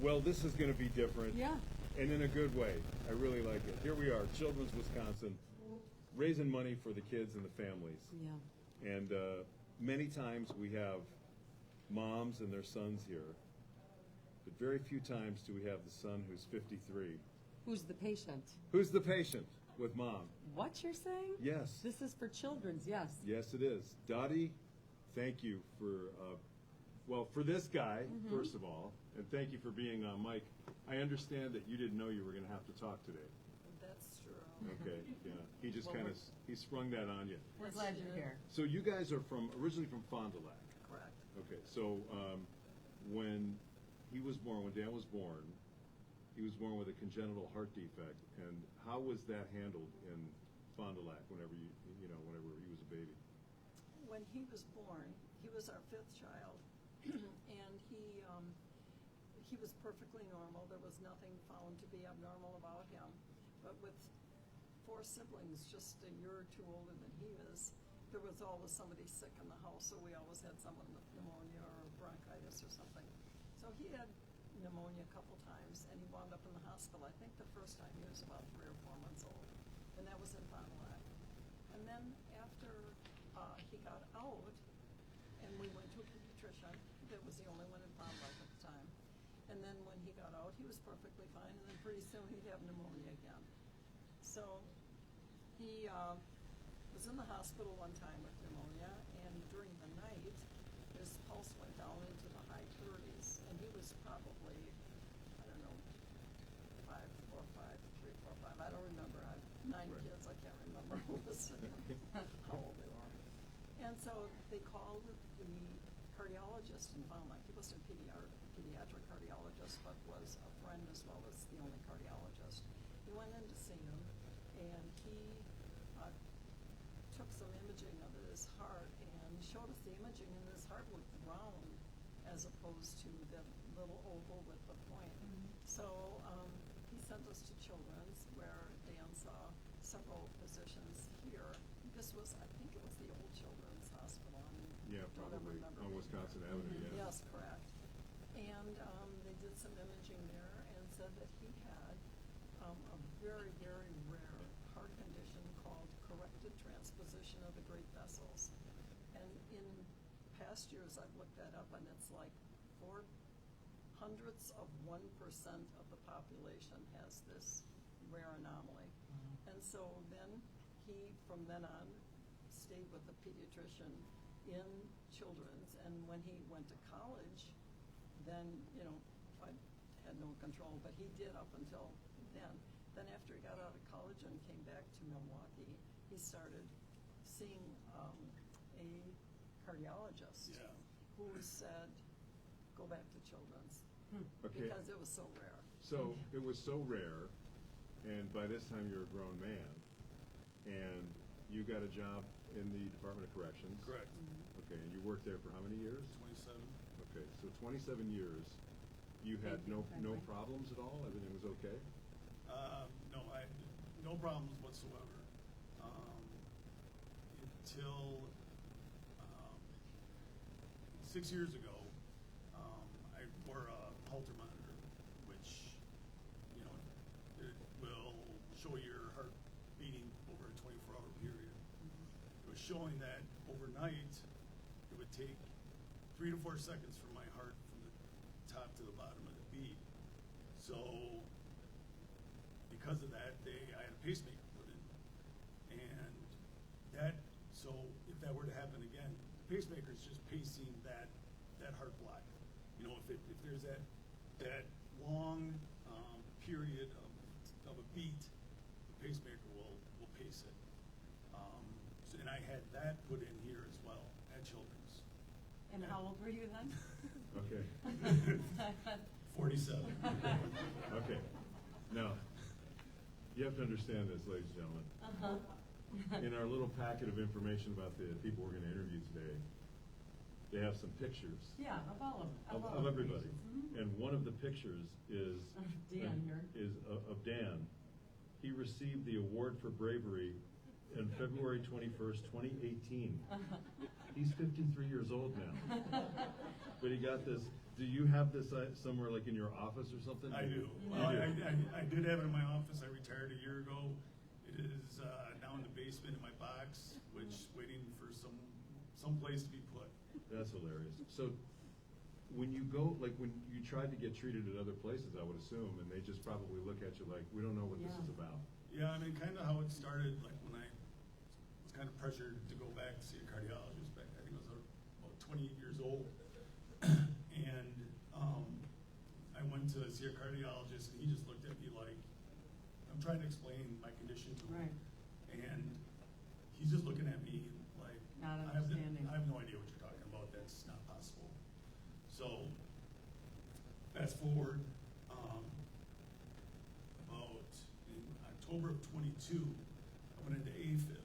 Well, this is going to be different. Yeah. And in a good way. I really like it. Here we are, Children's Wisconsin, raising money for the kids and the families. Yeah. And many times we have moms and their sons here, but very few times do we have the son who's 53. Who's the patient? Who's the patient with mom? What you're saying? Yes. This is for children's, yes. Yes, it is. Dottie, thank you for, for this guy, first of all, and thank you for being on mic. I understand that you didn't know you were going to have to talk today. That's true. Okay, yeah. He just Well, kind of, he sprung that on you. We're glad you're here. So you guys are originally from Fond du Lac. Correct. Okay, so when he was born, when Dan was born, he was born with a congenital heart defect. And how was that handled in Fond du Lac whenever whenever he was a baby? When he was born, he was our fifth child, and he was perfectly normal. There was nothing found to be abnormal about him. But with 4 siblings, just a year or 2 older than he is, there was always somebody sick in the house, so we always had someone with pneumonia or bronchitis or something. So he had pneumonia a couple times, and he wound up in the hospital. I think the first time he was about 3 or 4 months old, and that was in Fond du Lac. And then after he got out, and we went to a pediatrician, that was the only one in Fond du Lac at the time. And then when he got out, he was perfectly fine, and then pretty soon he'd have pneumonia again. So he was in the hospital one time with pneumonia, and during the night, his pulse went down into the high 30s, and he was probably, I don't know, 5, 4, 5, 3, 4, 5. I don't remember. I have 9 Right. kids. I can't remember how old they were. And so they called the cardiologist and found like he wasn't a pediatric cardiologist, but was a friend as well as the only cardiologist. He went in to see him, and he took some imaging of his heart and showed us the imaging, and his heart looked round as opposed to the little oval with the point. So he sent us to Children's, where Dan saw several physicians here. This was, I think it was the old Children's Hospital. Yeah, probably on Wisconsin Avenue. Yeah. Yes, correct. And they did some imaging there and said that he had a very, very rare heart condition called corrected transposition of the great vessels. And in past years, I've looked that up, and it's like 0.0001% of the population has this rare anomaly. And so then he, from then on, stayed with the pediatrician in Children's, and when he went to college, then, I had no control, but he did up until then. Then after he got out of college and came back to Milwaukee, he started seeing a cardiologist who said, go back to Children's, Okay. because it was so rare. So it was so rare, and by this time you're a grown man, and you got a job in the Department of Corrections. Correct. Okay, and you worked there for how many years? 27. Okay, so 27 years, you had no problems at all? Everything was okay? No, I had no problems whatsoever until 6 years ago. I wore a Holter monitor, which it will show your heart beating over a 24-hour period. It was showing that overnight it would take 3 to 4 seconds for my heart from the top to the bottom of the beat. So because of that, I had a pacemaker put in. And so if that were to happen again, the pacemaker is just pacing that heart block. If there's that long period of a beat, the pacemaker will pace it. And I had that put in here as well at Children's. And how old were you then? Okay. 47. Okay. Now, you have to understand this, ladies and gentlemen. In our little packet of information about the people we're going to interview today, they have some pictures Yeah, of all of them. of everybody. And one of the pictures is Dan here. is of Dan. He received the award for bravery on February 21st, 2018. He's 53 years old now. But he got this. Do you have this somewhere like in your office or something? I do. Well, I did have it in my office. I retired a year ago. It is down in the basement in my box, which waiting for some place to be put. That's hilarious. So when you go, like when you tried to get treated at other places, I would assume, and they just probably look at you like, we don't know what this is about. Yeah, I mean, kind of how it started, like when I was kind of pressured to go back to see a cardiologist back, I think I was about 28 years old. And I went to see a cardiologist, and he just looked at me like, I'm trying to explain my condition to him. Right. And he's just looking at me like, Not I have understanding. no idea what you're talking about. That's not possible. So, fast forward, about in October of 22, I went into AFib,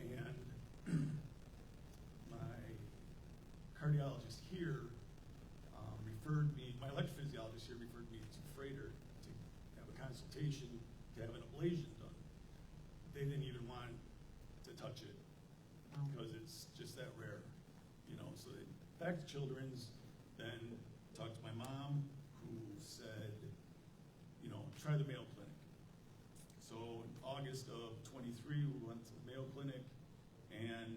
and my cardiologist here referred me, my electrophysiologist here referred me to Freighter to have a consultation to have an ablation done. They didn't even want to touch it because it's just that rare, you know. So they, back to Children's, then talked to my mom, who said, you know, try the Mayo Clinic. So in August of 23, we went to the Mayo Clinic and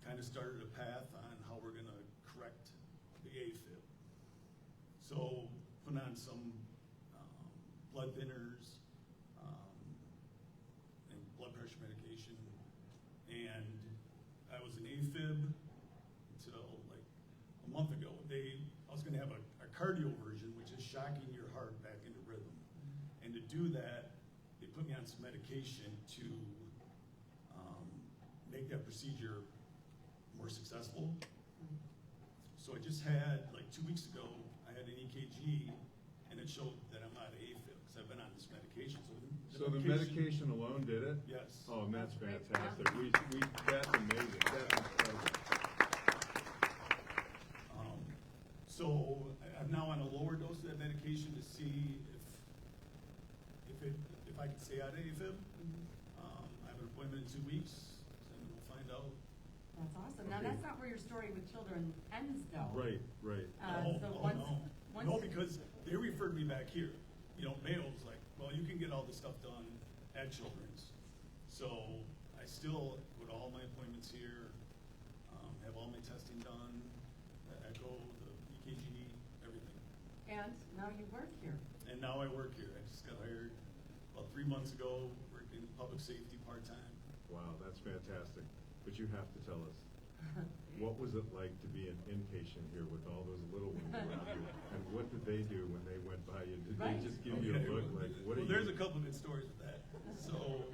kind of started a path on how we're gonna correct the AFib. So put on some blood thinners and blood pressure medication, and I was in AFib until like a month ago. I was going to have a cardio version, which is shocking your heart back into rhythm. And to do that, they put me on some medication to make that procedure more successful. So I just had, like 2 weeks ago, I had an EKG, and it showed that I'm not AFib because I've been on this medication. So the medication alone did it? Yes. Oh, and that's fantastic. That's amazing. That's incredible. So I'm now on a lower dose of that medication to see if I can stay out of AFib. I have an appointment in 2 weeks, and we'll find out. That's awesome. Now, that's not where your story with children ends, though. Right. No, because they referred me back here. You know, Mayo's like, well, you can get all this stuff done at Children's. So I still go to all my appointments here, have all my testing done, the echo, the EKG, everything. And now you work here. And now I work here. I just got hired about 3 months ago, working in public safety part-time. Wow, that's fantastic. But you have to tell us, what was it like to be an inpatient here with all those little ones around you? And what did they do when they went by you? Did they just give you a look like, what are you? There's a couple of good stories with that. So,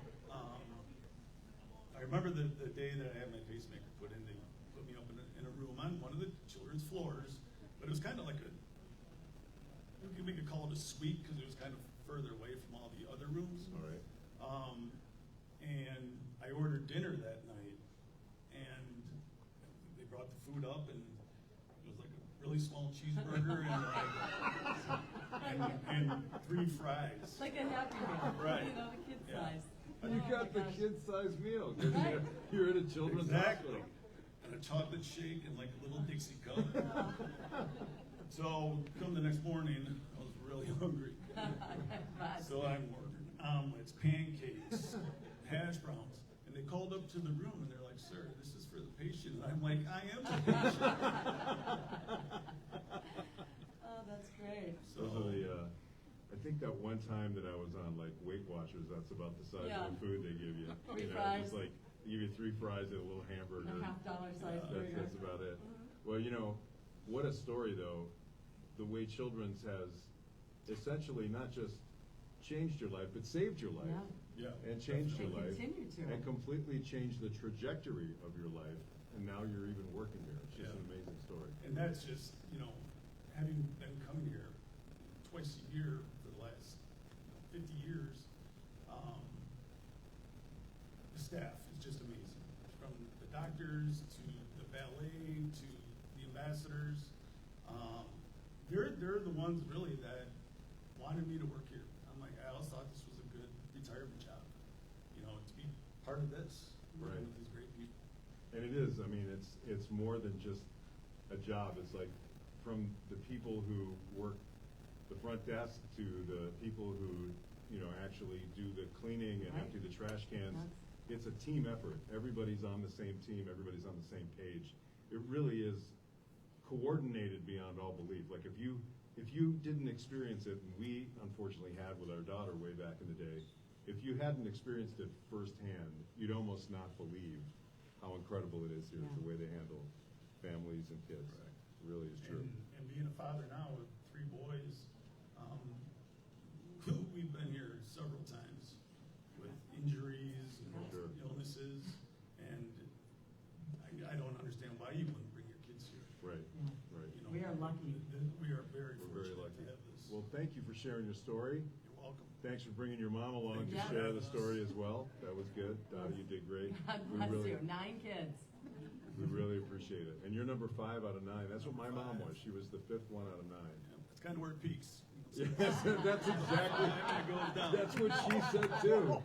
I remember the day that I had my pacemaker put in, they put me up in a room on one of the children's floors, but it was kind of like you could call it a suite because it was kind of further away from all the other rooms. All right. And I ordered dinner that night, and they brought the food up, and it was like a really small cheeseburger and 3 fries. Like a Happy Meal. Right. You know, the kid Yeah. size. You Oh got my the gosh. kid-sized meal because Right. you're at a children's Exactly. hospital. And a chocolate shake and like a little Dixie cup. So come the next morning, I was really hungry. So I'm ordering omelets, pancakes, hash browns. And they called up to the room and they're like, sir, this is for the patient. And I'm like, I am the patient. Oh, that's great. So, Those are the, I think that one time that I was on like Weight Watchers, that's about the size Yeah. of the food they give you. 3 You know, fries. It's like, they give you 3 fries and a little hamburger. A $50 size burger. That's about it. Well, you know, what a story though. The way Children's has essentially not just changed your life, but saved your life. yeah. And changed your And life. continue to. And completely changed the trajectory of your life. And now you're even working here. It's just Yeah. an amazing story. And that's just, you know, having been coming here twice a year for the last 50 years, the staff is just amazing. From the doctors to the valet to the ambassadors. They're the ones really that wanted me to work here. I'm like, I always thought this was a good retirement job, you know, to be part of this, Right. working with these great people. And it is, I mean, it's more than just a job. It's like from the people who work the front desk to the people who, you know, actually do the cleaning and Right. empty the trash cans. That's- It's a team effort. Everybody's on the same team. Everybody's on the same page. It really is coordinated beyond all belief. Like if you didn't experience it, and we unfortunately had with our daughter way back in the day, if you hadn't experienced it firsthand, you'd almost not believe how incredible it is here, Yeah. the way they handle families and kids. Correct. It really is true. And being a father now with 3 boys, we've been here several times with injuries and Sure. illnesses, and I don't understand why you wouldn't bring your kids here. Right, Yeah. right. You know, We are lucky. We are very We're very fortunate lucky. to have this. Well, thank you for sharing your story. You're welcome. Thanks for bringing your mom along to Yeah. share the story as well. That was good. You did great. God We bless really- you, 9 kids. We really appreciate it. And you're number 5 out of 9. That's what my mom was. She was the 5th one out of 9. Yeah, that's kind of where it peaks. Yes, that's exactly. And it goes down. That's what she said too.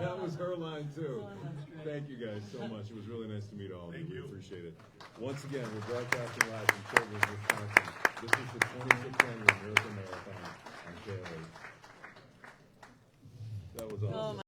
That was her line too. Oh, that's great. Thank you guys so much. It was really nice to meet all of you. Thank We you. appreciate it. Once again, we're broadcasting live from Children's, Wisconsin. This is the 26th annual Miracle Marathon on KLH. That was awesome.